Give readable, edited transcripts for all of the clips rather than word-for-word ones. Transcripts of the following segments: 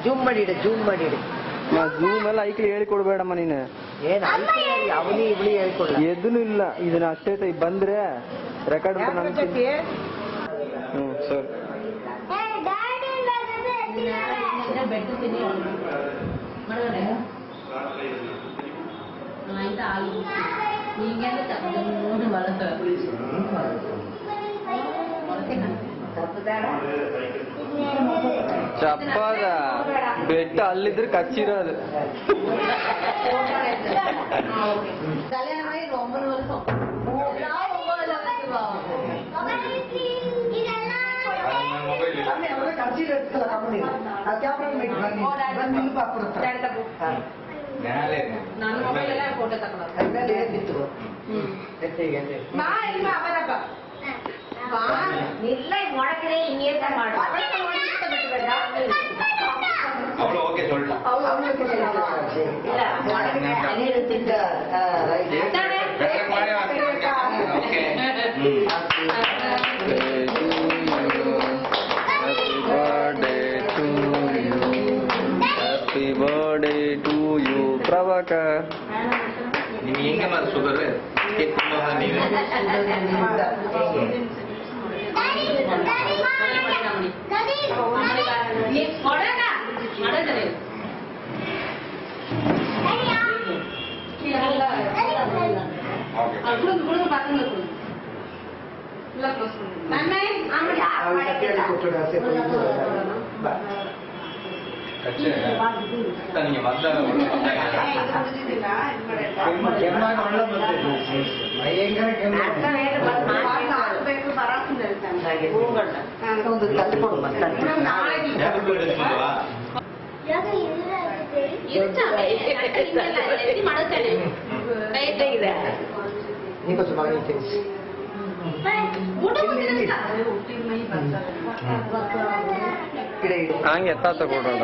Zoom ಮಾಡಿ zoom ಎಲ್ಲ ಐಕ್ಲಿ ಹೇಳಿಕೊಡ್ಬೇಡಮ್ಮ ನೀನು. ಏನ್ ಅವನಿ ಇವಳಿ ಹೇಳ್ಕೊಡ ಎದೂ ಇಲ್ಲ. ಇದನ್ನ ಅಷ್ಟೇ ಬಂದ್ರೆ ರೆಕಾರ್ಡ್ ಸರ್. ಚಪ್ಪಾದ ಬೆಟ್ಟ ಅಲ್ಲಿದ್ರೆ ಕಚ್ಚಿರೋದು. Happy birthday to you, Prabhakar. ನಿಮಗೆ ಹೆಂಗೆ ಮಾತ್ರ ಶುಗರ್ ಕೇಕ್ ತುಂಬ ನೀವೇ ನನಗೆ ಮದ್ದ ಹಂಗೆ ಎತ್ತ ತಗೊಳ್ಳೋಣ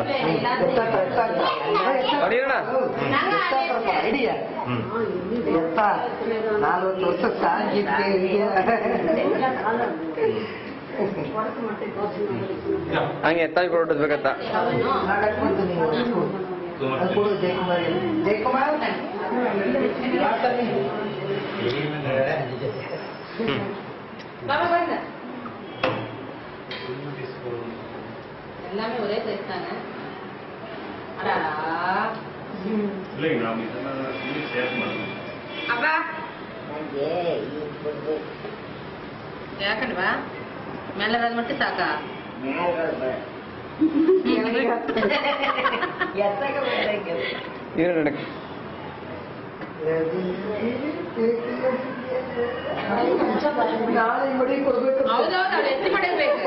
ಅಡಿಯೋಣ 40 ವರ್ಷ ಸಾಗಿದ್ದೆ. ಹಂಗೆ ಎತ್ತಾಗಿ ಕೊಡೋದ್ಬೇಕತ್ತ. ಜಯಕುಮಾರ್ எல்லாமே ஒரே சைஸ் தானே. அப்பா ಯಾಕಂಡ್ವಾ ಮೇಲದ ಮಟ್ಟಿ ಸಾಕಾ ಹೌದೌದು ಅವಳು ಎತ್ತಿ ಮಾಡಿರ್ಬೇಕು.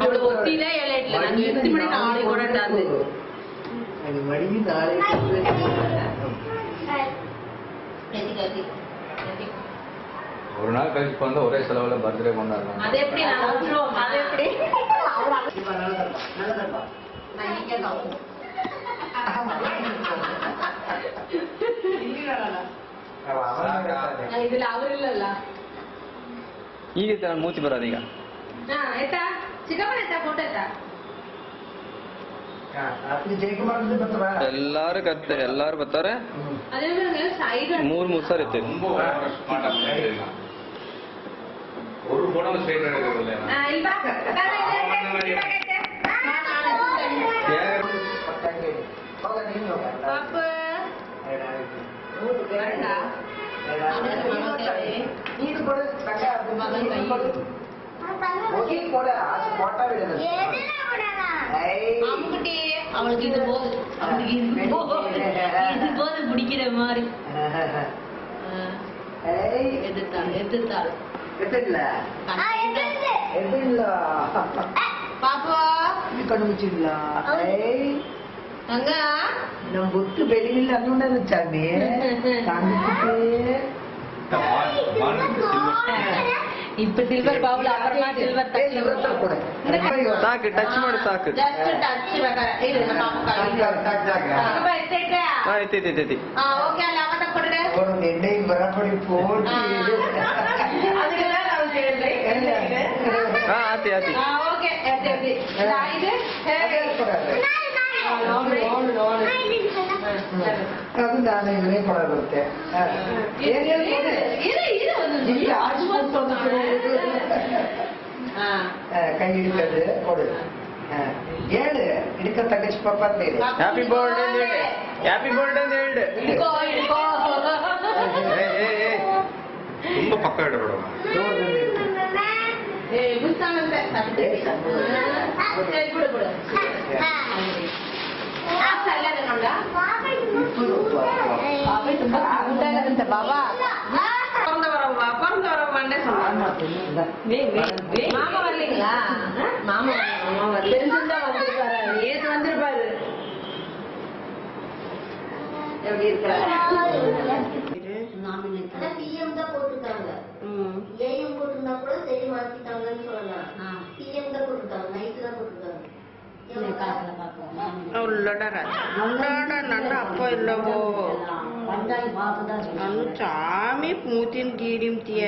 ಅವಳು ಗೊತ್ತಿಲ್ಲ ಎಲ್ಲ ಇಟ್ಲ ನಾನು ಎತ್ತಿ ಮಾಡಿ ನಾಳೆ ಕೊಡೋಣ ಅಂದೆ. ஒரு நாள் கழிச்சு வந்து ஒரே செலவுல பர்த்டே கொண்டாடுறோம். அது எப்படி அது எப்படி இதுல அவர் இல்லಲ್ಲ. ಈಗ ನಾನು ಮೂತಿ ಬರೋದು ಈಗ. ಆಯ್ತಾ ಚಿಕ್ಕಮ್ಮನ ಆಯ್ತಾ ಫೋಟೋ ಆಯ್ತಾ ಎಲ್ಲಾರು ಬರ್ತಾರೆ. 3 ಸರ್ ಇತ್ತು. ஒரு போட்டோ ஸ்ட்ரைட் எடுக்கறதுல இல்ல பாப்பா ನೀರು ಕೊಡು ಹೋಗಿ ಕೊಡ ಫೋಟೋ ಬಿಡೋದು. அவளுக்கு இது போது பிடிக்கிற மாதிரி எதிர்த்தாள் பாப்பா ಕಣ್ಣು ಮುಚ್ಚಿಲ್ಲ. ಹಂಗ ನಮ್ ಗೊತ್ತು ಬೆಳಿಲಿಲ್ಲ ಅನ್ನೋಣ ಚಾಮಿ இப்ப சில்வர் பவுல் அப்புறமா சில்வர் ಸಾಕು ಟಚ್ ಮಾಡಿ ಸಾಕು. எண்ணெய் ಬರಪಡಿ ಪೋಟಿ யாத்தி ஓகே எப்படி இது ಅದು ನಾನು ಇವನೇ ಕೊಡ ಬರುತ್ತೆ ಕೈ ಹಿಡಿತದೆ ಕೊಡು ಹೇಳು ಹಿಡ್ಕ ತಗಚ್ ಪಾಪ ಅಂತ ಹೇಳಿ ಹ್ಯಾಪಿ ಬರ್ಡೇ ಅಂತ ಹೇಳಿ ಹ್ಯಾಪಿ ಬರ್ಡೇ ಅಂತ ಹೇಳಿ ತುಂಬಾ ಪಕ್ಕ ಇಡಬೇಡ బాబా மாமா வரலீங்களா மாமா தெரிஞ்சிருந்தா வந்திருப்பாரு ஏது வந்திருப்பாரு எப்படி இருக்காரு பிஎம் தான் போட்டிருக்காங்க ஏஎம் போட்டிருந்தா கூட சரி மாத்திட்டாங்கன்னு சொல்லலாம் பிஎம் தான் போட்டிருக்காங்க நைட்டு தான் போட்டிருக்காங்க నన్ను అప్ప ఇల్లవో నన్ను చామి మూతిని గీడిం తీయ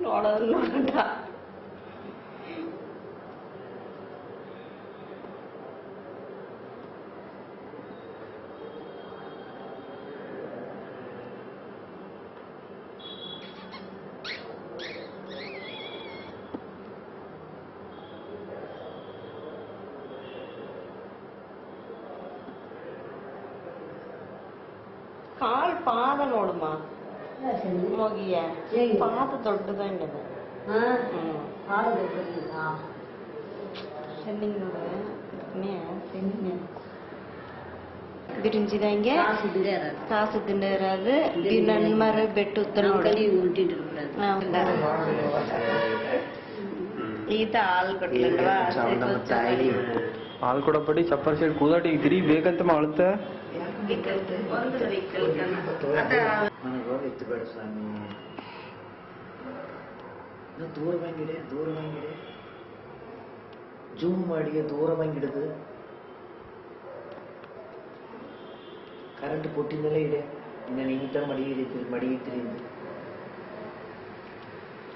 ನೋಡೋಣ ಕಾಲ್ ಪಾದ ನೋಡಮ್ಮ ಹೋಗಿಯ ಪಾದ ದೊಡ್ಡದಂಗಿದೆ சென்னிங் గురించి కాసు తిండరాదు నన్మరు బెట్టుతున్నాడు ఈత ಹಾಲು ಕೊಟ್ಲಲ್ವಾ ಹಾಲು ಕೊಡಪಡಿ ಚಪ್ಪರ್ ಸೈಡ್ ಕೂದಾಟಿ ತಿರಿ ಬೇಕಂತ ಅಳುತ್ತ ಎತ್ತಬೇಡ ಸ್ವಾಮಿ ದೂರವಂಗಿಡೆ ಜೂಮ್ ಮಾಡಿ ದೂರವಂಗಿಡದು ಕರೆಂಟ್ ಪುಟ್ಟಿನಲ್ಲೇ ಇದೆ ಇನ್ನು ನೀಟ ಮಡಿ ಇಡ್ತೀರಿ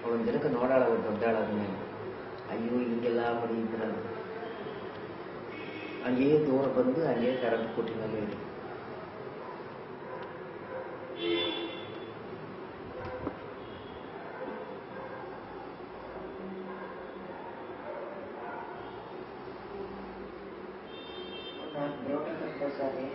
ಅವಳೊಂದು ದಿನಕ್ಕೆ ನೋಡಾಳ ದೊಡ್ಡಾಳಾದ್ಮೇಲೆ ಅಯ್ಯೋ ಹಿಂಗೆಲ್ಲ ಮಡಿ ಇದ್ರ ಹಂಗೇ ದೂರ ಬಂದು ಹಂಗೇ ಕರೆಂಟ್ ಪುಟ್ಟಿನಲ್ಲೇ ಇದೆ ಸರಿ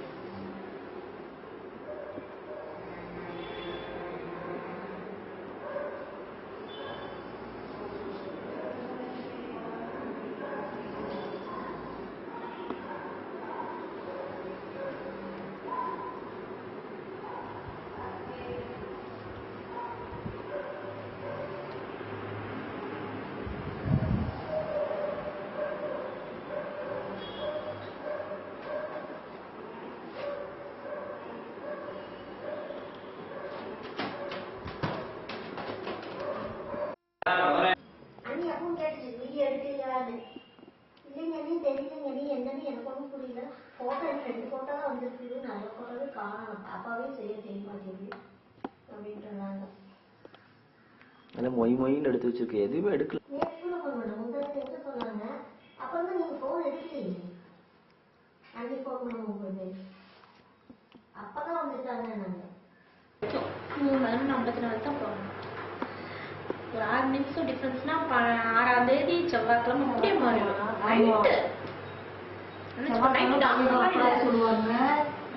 அண்ணி அப்பவும் கேட்டுச்சு வீடியோ எடுக்கலையான்னு இல்லைங்க அண்ணி தெரியலங்க அண்ணி என்னன்னு எனக்கு ஒன்றும் புரியல போட்டோ எனக்கு 2 போட்டோ தான் வந்திருக்கு நல்ல போட்டோவே காணணும் பாப்பாவே செய்ய தெரிய மாட்டேங்குது அப்படின்றாங்க எல்லாம் மொயின்னு எடுத்து வச்சிருக்கு எதுவுமே எடுக்கல நேற்று கூட பண்ண முதல்ல என்ன சொன்னாங்க அப்போ வந்து நீங்க ஃபோன் எடுக்கலையே அண்ணி ஃபோன் பண்ணுவோம் உங்களுக்கு அப்பதான் வந்துட்டாங்க நாங்கள் 3:54 தான் போகணும் ஒரு 6 நிமிஷம் டிஃபரன்ஸ்னா 6ஆம் தேதி செவ்வாய்க்கிழமை அப்படியே மாறிடும்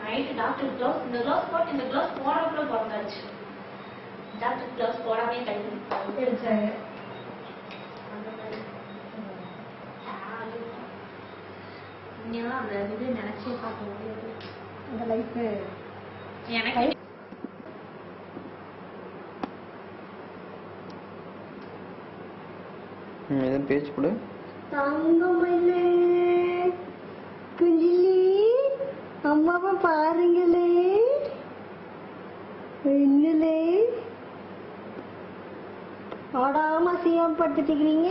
நைட்டு டாக்டர் க்ளவுஸ் இந்த க்ளவுஸ் போட்டு இந்த க்ளவுஸ் போடுறதுக்குள்ள பிறந்தாச்சு டாக்டர் க்ளவுஸ் போடாமே கழிச்சு இன்னும் அந்த இது நினைச்சே பார்க்க முடியாது அந்த லைஃப் எனக்கு எதுவும் பேச்சு கொடு தங்கமயிலே குஞ்சிலி அம்மாவை பாருங்களே ஓடாம அசிங்கப்படுத்திட்டீங்க